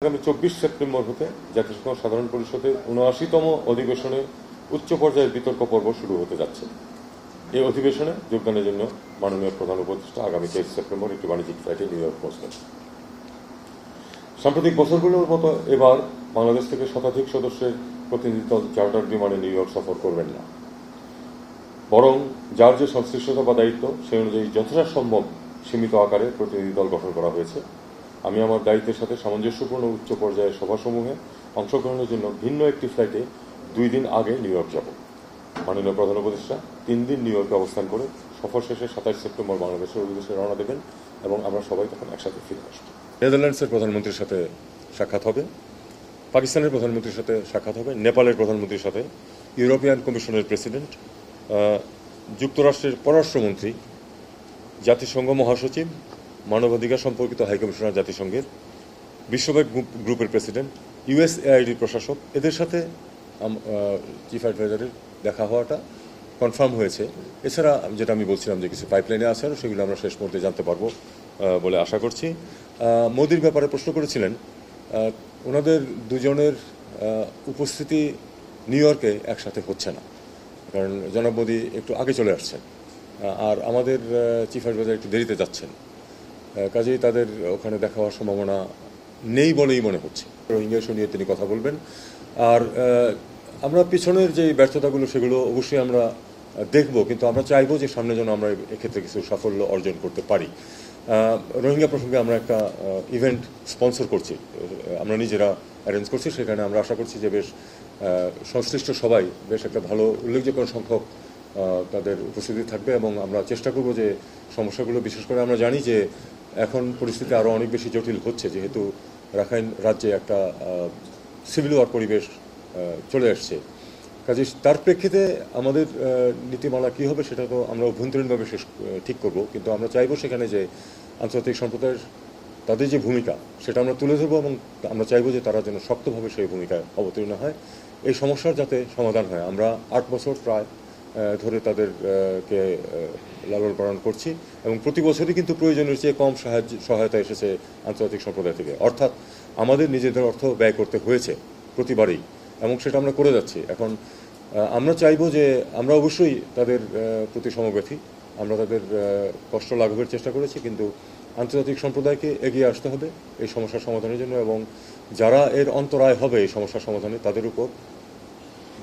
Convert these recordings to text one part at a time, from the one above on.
আগামী 24 সেপ্টেম্বর হতে জাতিসংঘ সাধারণ পরিষদের ৭৯তম অধিবেশনে উচ্চ পর্যায়ের বিতর্ক পর্ব শুরু হতে যাচ্ছে। এই অধিবেশনে যোগদানের জন্য মাননীয় প্রধান উপদেষ্টা আগামী 23 সেপ্টেম্বর একটি বাণিজ্যিক ফ্লাইটে নিউ ইয়র্ক পৌঁছবেন। সাম্প্রতিক বছরগুলোর মতো এবার বাংলাদেশ থেকে শতাধিক সদস্যের প্রতিনিধি দল চার্টার বিমানে নিউ ইয়র্ক সফর করবেন না, বরং যার যে সংশ্লিষ্টতা বা দায়িত্ব সেই অনুযায়ী যতটা সম্ভব সীমিত আকারে প্রতিনিধি দল গঠন করা হয়েছে। আমি আমার দায়িত্বের সাথে সামঞ্জস্যপূর্ণ উচ্চ পর্যায়ের সভাসমূহে অংশগ্রহণের জন্য ভিন্ন একটি ফ্লাইটে 2 দিন আগে নিউ ইয়র্ক যাব। মাননীয় প্রধান উপদেষ্টা 3 দিন নিউ ইয়র্কে অবস্থান করে সফর শেষে 27 সেপ্টেম্বর বাংলাদেশের অভিদেশে রওনা দেবেন এবং আমরা সবাই তখন একসাথে ফিরে আসব। নেদারল্যান্ডসের প্রধানমন্ত্রীর সাথে সাক্ষাৎ হবে, পাকিস্তানের প্রধানমন্ত্রীর সাথে সাক্ষাৎ হবে, নেপালের প্রধানমন্ত্রীর সাথে, ইউরোপিয়ান কমিশনের প্রেসিডেন্ট, যুক্তরাষ্ট্রের পররাষ্ট্রমন্ত্রী, জাতিসংঘ মহাসচিব, মানবাধিকার সম্পর্কিত হাইকমিশনার জাতিসংঘের, বিশ্বব্যাংক গ্রুপের প্রেসিডেন্ট, ইউএসএআইডির প্রশাসক, এদের সাথে চিফ অ্যাডভাইজারের দেখা হওয়াটা কনফার্ম হয়েছে। এছাড়া যেটা আমি বলছিলাম যে কিছু পাইপলাইনে আছে, সেগুলো আমরা শেষ মুহূর্তে জানতে পারবো বলে আশা করছি। মোদির ব্যাপারে প্রশ্ন করেছিলেন, ওনাদের দুজনের উপস্থিতি নিউ ইয়র্কে একসাথে হচ্ছে না, কারণ জনাব মোদি একটু আগে চলে আসছেন আর আমাদের চিফ অ্যাডভাইজার একটু দেরিতে যাচ্ছেন, কাজেই তাদের ওখানে দেখা হওয়ার সম্ভাবনা নেই বলেই মনে হচ্ছে। রোহিঙ্গা ইস্যু নিয়ে তিনি কথা বলবেন। আর আমরা পিছনের যে ব্যর্থতাগুলো সেগুলো অবশ্যই আমরা দেখব, কিন্তু আমরা চাইবো যে সামনে যেন আমরা এক্ষেত্রে কিছু সাফল্য অর্জন করতে পারি। রোহিঙ্গা প্রসঙ্গে আমরা একটা ইভেন্ট স্পন্সর করছি, আমরা নিজেরা অ্যারেঞ্জ করছি। সেখানে আমরা আশা করছি যে বেশ সংশ্লিষ্ট সবাই বেশ একটা ভালো উল্লেখযোগ্য সংখ্যক তাদের উপস্থিতি থাকবে এবং আমরা চেষ্টা করব যে সমস্যাগুলো, বিশেষ করে আমরা জানি যে এখন পরিস্থিতি আরও অনেক বেশি জটিল হচ্ছে, যেহেতু রাখাইন রাজ্যে একটা সিভিল ওয়ার পরিবেশ চলে আসছে। কাজে তার প্রেক্ষিতে আমাদের নীতিমালা কী হবে সেটা তো আমরা অভ্যন্তরীণভাবে ঠিক করব, কিন্তু আমরা চাইবো সেখানে যে আন্তর্জাতিক সম্প্রদায়ের তাদের যে ভূমিকা সেটা আমরা তুলে ধরবো এবং আমরা চাইবো যে তারা যেন শক্তভাবে সেই ভূমিকায় অবতীর্ণ হয়। এই সমস্যার যাতে সমাধান হয়। আমরা 8 বছর প্রায় ধরে তাদেরকে লালন পালন করছি এবং প্রতি বছরই কিন্তু প্রয়োজনের চেয়ে কম সহায়তা এসেছে আন্তর্জাতিক সম্প্রদায় থেকে, অর্থাৎ আমাদের নিজেদের অর্থ ব্যয় করতে হয়েছে প্রতিবারই, এবং সেটা আমরা করে যাচ্ছি। এখন আমরা চাইবো যে আমরা অবশ্যই তাদের প্রতি সমব্যথী, আমরা তাদের কষ্ট লাঘবের চেষ্টা করেছি, কিন্তু আন্তর্জাতিক সম্প্রদায়কে এগিয়ে আসতে হবে এই সমস্যার সমাধানের জন্য, এবং যারা এর অন্তরায় হবে এই সমস্যার সমাধানে তাদের উপর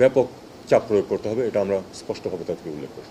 ব্যাপক চাপ প্রয়োগ করতে হবে। এটা আমরা স্পষ্টভাবে তাদেরকে উল্লেখ করি।